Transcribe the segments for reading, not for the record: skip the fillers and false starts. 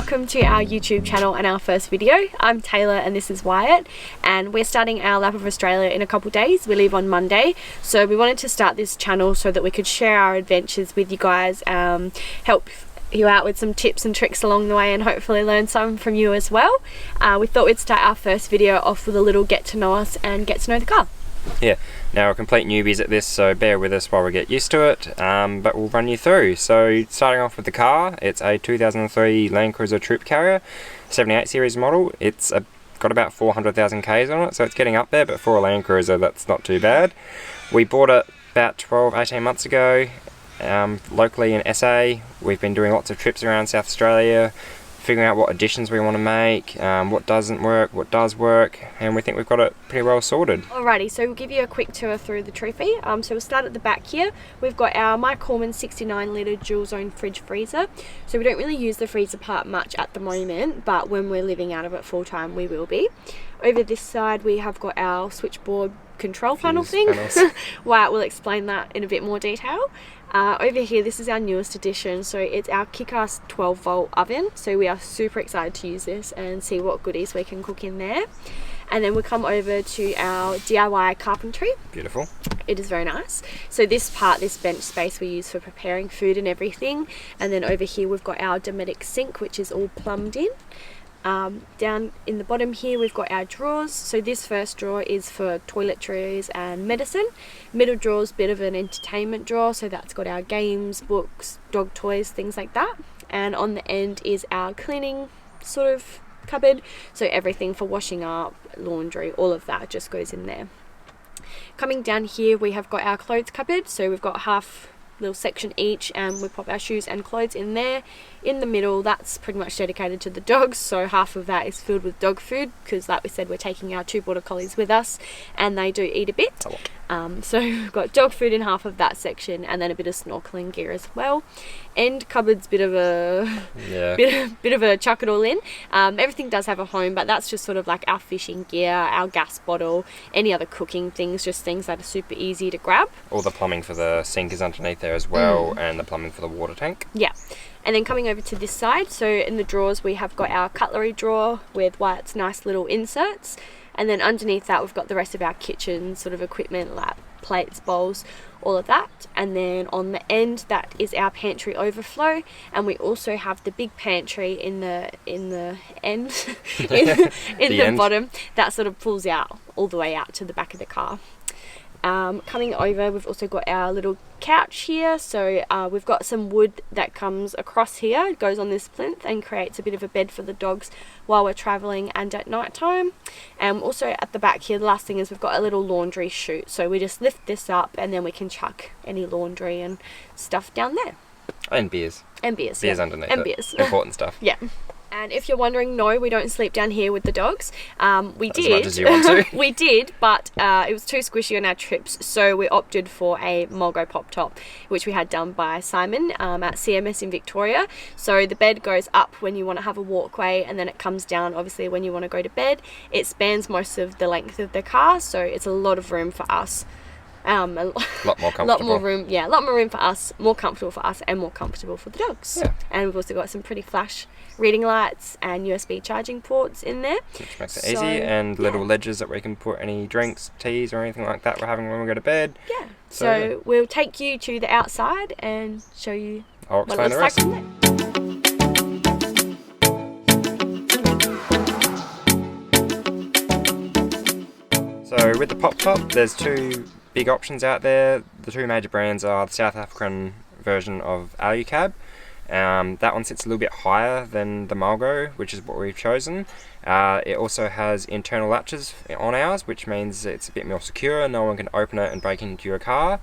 welcome to our YouTube channel and our first video. I'm Tayla and this is Wyatt, and we're starting our lap of Australia in a couple days. We leave on Monday, so we wanted to start this channel so that we could share our adventures with you guys, help you out with some tips and tricks along the way, and hopefully learn some from you as well. We thought we'd start our first video off with a little get to know us and get to know the car. Yeah, now we're complete newbies at this, so bear with us while we get used to it, but we'll run you through. So starting off with the car, it's a 2003 Land Cruiser Troop Carrier, 78 series model. It's got about 400,000 Ks on it, so it's getting up there, but for a Land Cruiser that's not too bad. We bought it about 12-18 months ago, locally in SA. We've been doing lots of trips around South Australia, figuring out what additions we want to make, what doesn't work, what does work, and we think we've got it pretty well sorted. Alrighty, so we'll give you a quick tour through the Troopy. So we'll start at the back here. We've got our Mike Coleman 69 litre dual zone fridge freezer. So we don't really use the freezer part much at the moment, but when we're living out of it full time we will be. Over this side we have got our switchboard control panel thing. Wyatt will explain that in a bit more detail. Over here, this is our newest addition, so it's our kick-ass 12-volt oven, so we are super excited to use this and see what goodies we can cook in there. And then we come over to our DIY carpentry. Beautiful. It is very nice. So this bench space we use for preparing food and everything, and then over here we've got our Dometic sink, which is all plumbed in. Down in the bottom here we've got our drawers. So this first drawer is for toiletries and medicine. Middle drawer is a bit of an entertainment drawer, so that's got our games, books, dog toys, things like that. And on the end is our cleaning sort of cupboard, so everything for washing up, laundry, all of that just goes in there. Coming down here we have got our clothes cupboard, so we've got half little section each, and we pop our shoes and clothes in there. In the middle, that's pretty much dedicated to the dogs, so half of that is filled with dog food, because like we said, we're taking our 2 border collies with us and they do eat a bit. So we've got dog food in half of that section, and then a bit of snorkeling gear as well. End cupboard's bit of a bit of a chuck it all in. Everything does have a home, but that's just sort of like our fishing gear, our gas bottle, any other cooking things, just things that are super easy to grab. All the plumbing for the sink is underneath there as well, and the plumbing for the water tank. Yeah. And then coming over to this side, so in the drawers we have got our cutlery drawer with Wyatt's nice little inserts, and then underneath that we've got the rest of our kitchen sort of equipment, like plates, bowls, all of that. And then on the end, that is our pantry overflow, and we also have the big pantry in the end in the bottom that sort of pulls out all the way out to the back of the car. Coming over, we've also got our little couch here, so we've got some wood that comes across here, it goes on this plinth and creates a bit of a bed for the dogs while we're travelling and at night time. And also at the back here, the last thing is we've got a little laundry chute, so we just lift this up and then we can chuck any laundry and stuff down there. And beers. And beers. Beers underneath and it. Beers. Important stuff. Yeah. And if you're wondering, no, we don't sleep down here with the dogs. We did. As much as you want to. We did, but it was too squishy on our trips, so we opted for a Mulgo pop top, which we had done by Simon at CMS in Victoria. So the bed goes up when you want to have a walkway, and then it comes down, obviously, when you want to go to bed. It spans most of the length of the car, so it's a lot of room for us. A lot more comfortable. Lot more room, yeah, a lot more room for us, more comfortable for us, and more comfortable for the dogs. Yeah. And we've also got some pretty flash reading lights and USB charging ports in there, which makes it easy, and little ledges that we can put any drinks, teas, or anything like that we're having when we go to bed. Yeah. So we'll take you to the outside and show you I'll what it looks like from there. So with the pop top, there's 2 big options out there. The 2 major brands are the South African version of Alucab. That one sits a little bit higher than the Mulgo, which is what we've chosen. It also has internal latches on ours, which means it's a bit more secure. No one can open it and break into your car.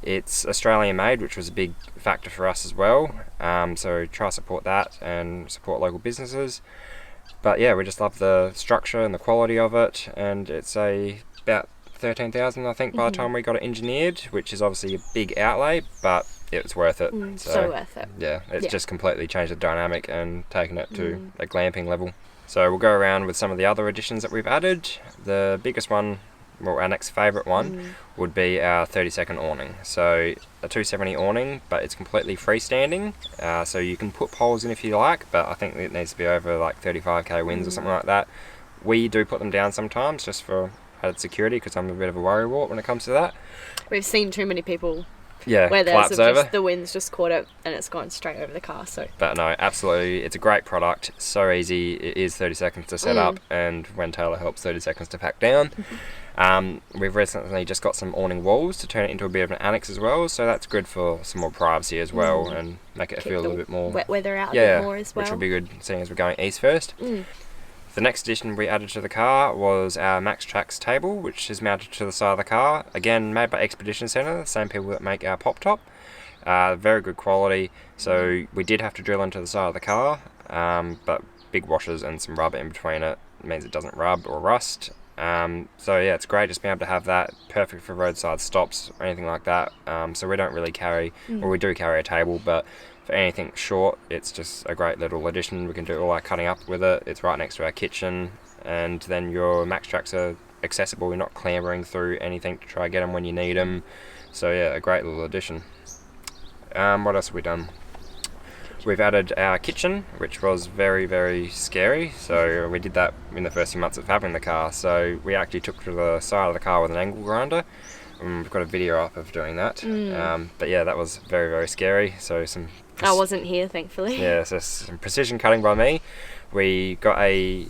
It's Australian made, which was a big factor for us as well. So try to support that and support local businesses. But yeah, we just love the structure and the quality of it, and it's about 13,000 I think by the time we got it engineered, which is obviously a big outlay, but it's worth it. So worth it. Yeah, it's just completely changed the dynamic and taken it to a glamping level. So we'll go around with some of the other additions that we've added. The biggest one well, our next favourite one would be our 30-second awning. So a 270 awning, but it's completely freestanding. So you can put poles in if you like, but I think it needs to be over like 35k winds or something like that. We do put them down sometimes just for added security, because I'm a bit of a worrywart when it comes to that. We've seen too many people where there's over. the wind's just caught it and it's gone straight over the car. So, but no, absolutely, it's a great product. So easy. It is 30 seconds to set up, and when Taylor helps, 30 seconds to pack down. We've recently just got some awning walls to turn it into a bit of an annex as well, so that's good for some more privacy as well, and make it feel a little bit more wet weather out a bit more as well, which will be good seeing as we're going east first. The next addition we added to the car was our Max Tracks table, which is mounted to the side of the car. Again, made by Expedition Centre, the same people that make our pop top. Very good quality. So we did have to drill into the side of the car, but big washers and some rubber in between it means it doesn't rub or rust. So yeah, it's great just being able to have that, perfect for roadside stops or anything like that. So we don't really carry, or we do carry a table, but for anything short, it's just a great little addition. We can do all our cutting up with it. It's right next to our kitchen, and then your Max Tracks are accessible. You're not clambering through anything to try to get them when you need them. So yeah, a great little addition. What else have we done? We've added our kitchen, which was very, very scary. So we did that in the first few months of having the car. So we actually took to the side of the car with an angle grinder. We've got a video up of doing that. But yeah, that was very, very scary. So I wasn't here, thankfully. Yeah, so some precision cutting by me. We got I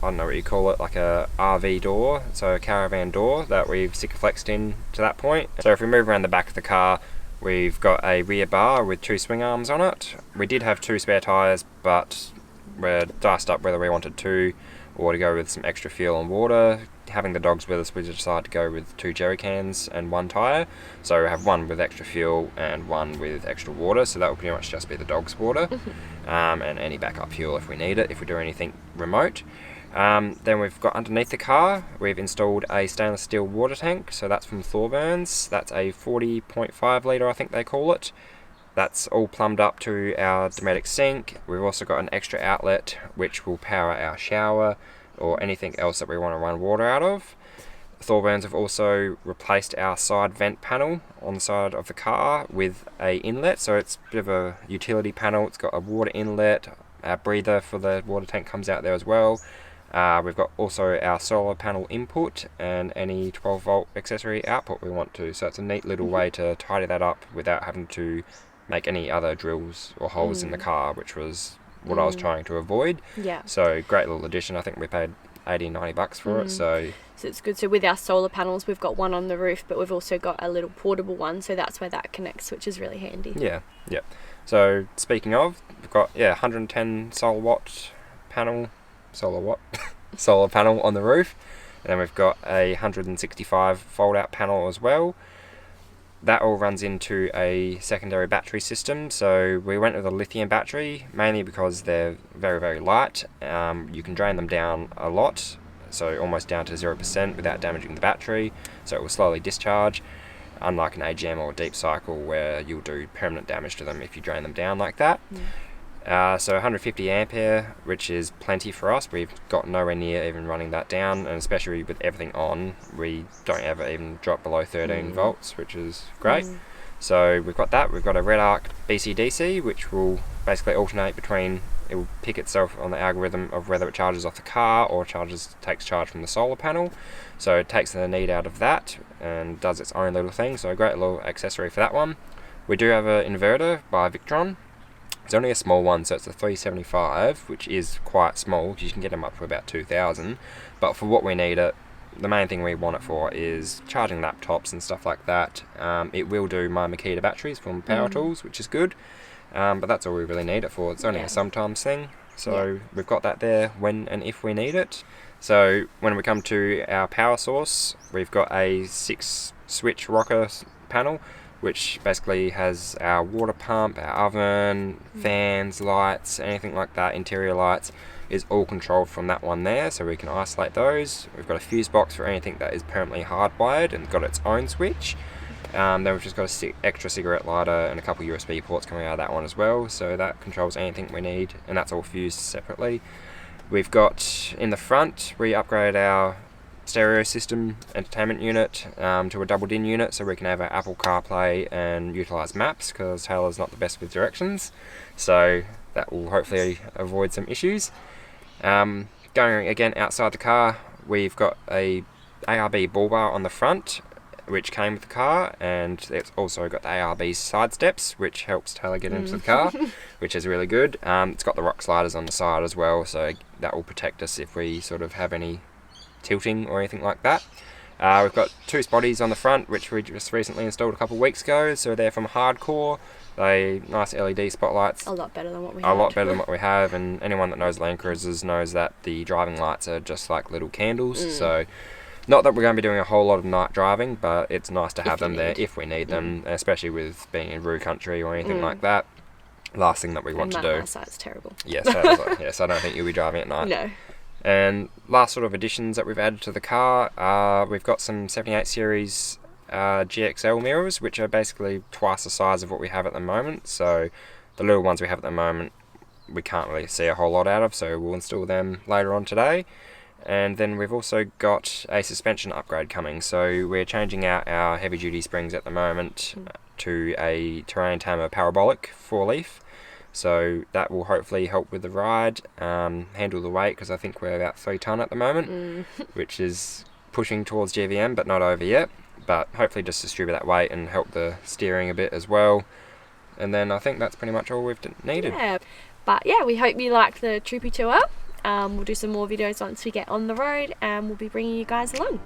don't know what you call it, like a RV door, so a caravan door that we've Sikaflexed in to that point. So if we move around the back of the car, we've got a rear bar with 2 swing arms on it. We did have 2 spare tyres, but we're diced up whether we wanted 2 or to go with some extra fuel and water. Having the dogs with us, we decided to go with 2 jerry cans and 1 tyre. So we have 1 with extra fuel and 1 with extra water, so that will pretty much just be the dog's water. And any backup fuel if we need it, if we do anything remote. Then we've got underneath the car, we've installed a stainless steel water tank, so that's from Thorburns. That's a 40.5 litre, I think they call it. That's all plumbed up to our Dometic sink. We've also got an extra outlet which will power our shower or anything else that we want to run water out of. Thorburns have also replaced our side vent panel on the side of the car with a inlet, so it's a bit of a utility panel. It's got a water inlet, our breather for the water tank comes out there as well. We've got also our solar panel input and any 12 volt accessory output we want to, so it's a neat little way to tidy that up without having to make any other drills or holes in the car, which was what I was trying to avoid. Yeah. So great little addition. I think we paid $80-90 for it. So it's good. So with our solar panels, we've got one on the roof, but we've also got a little portable one, so that's where that connects, which is really handy. Yeah. So speaking of, we've got 110 solar panel on the roof, and then we've got a 165 fold out panel as well. That all runs into a secondary battery system, so we went with a lithium battery mainly because they're very, very light. You can drain them down a lot, so almost down to 0% without damaging the battery, so it will slowly discharge, unlike an AGM or a deep cycle where you'll do permanent damage to them if you drain them down like that. So 150 ampere, which is plenty for us. We've got nowhere near even running that down, and especially with everything on, we don't ever even drop below 13 volts, which is great. So we've got that. We've got a Red Arc BCDC, which will basically alternate between, it will pick itself on the algorithm of whether it charges off the car or takes charge from the solar panel. So it takes the need out of that and does its own little thing. So a great little accessory for that one. We do have an inverter by Victron. It's only a small one, so it's a 375, which is quite small, because you can get them up to about 2,000. But for what we need it, the main thing we want it for is charging laptops and stuff like that. It will do my Makita batteries from Power Tools, which is good. But that's all we really need it for. It's only a sometimes thing. So we've got that there when and if we need it. So when we come to our power source, we've got a 6-switch rocker panel, which basically has our water pump, our oven, fans, lights, anything like that, interior lights, is all controlled from that one there, so we can isolate those. We've got a fuse box for anything that is permanently hardwired and got its own switch. Then we've just got an extra cigarette lighter and a couple USB ports coming out of that one as well, so that controls anything we need, and that's all fused separately. We've got, in the front, we upgraded our stereo system entertainment unit to a double DIN unit, so we can have our Apple CarPlay and utilise maps, because Tayla's not the best with directions, so that will hopefully avoid some issues. Going again outside the car, we've got a ARB bull bar on the front, which came with the car, and it's also got the ARB side steps, which helps Tayla get into the car, which is really good. It's got the rock sliders on the side as well, so that will protect us if we sort of have any tilting or anything like that. We've got 2 spotties on the front, which we just recently installed a couple of weeks ago, so they're from Hardcore. They nice LED spotlights. A lot better than what we had. A lot better than what we have, and anyone that knows Land Cruisers knows that the driving lights are just like little candles, so not that we're going to be doing a whole lot of night driving, but it's nice to have them there if we need them, especially with being in Roo country or anything like that. Last thing that we want to do. My eyesight's terrible. Yes, yes, I don't think you'll be driving at night. No. And last sort of additions that we've added to the car, we've got some 78 series GXL mirrors, which are basically twice the size of what we have at the moment. So the little ones we have at the moment, we can't really see a whole lot out of, so we'll install them later on today. And then we've also got a suspension upgrade coming, so we're changing out our heavy duty springs at the moment to a Terrain Tamer parabolic 4-leaf. So that will hopefully help with the ride, handle the weight, because I think we're about 3 tonne at the moment, which is pushing towards GVM but not over yet. But hopefully just distribute that weight and help the steering a bit as well. And then I think that's pretty much all we've needed. Yeah, but yeah, we hope you liked the Troopy tour. We'll do some more videos once we get on the road, and we'll be bringing you guys along.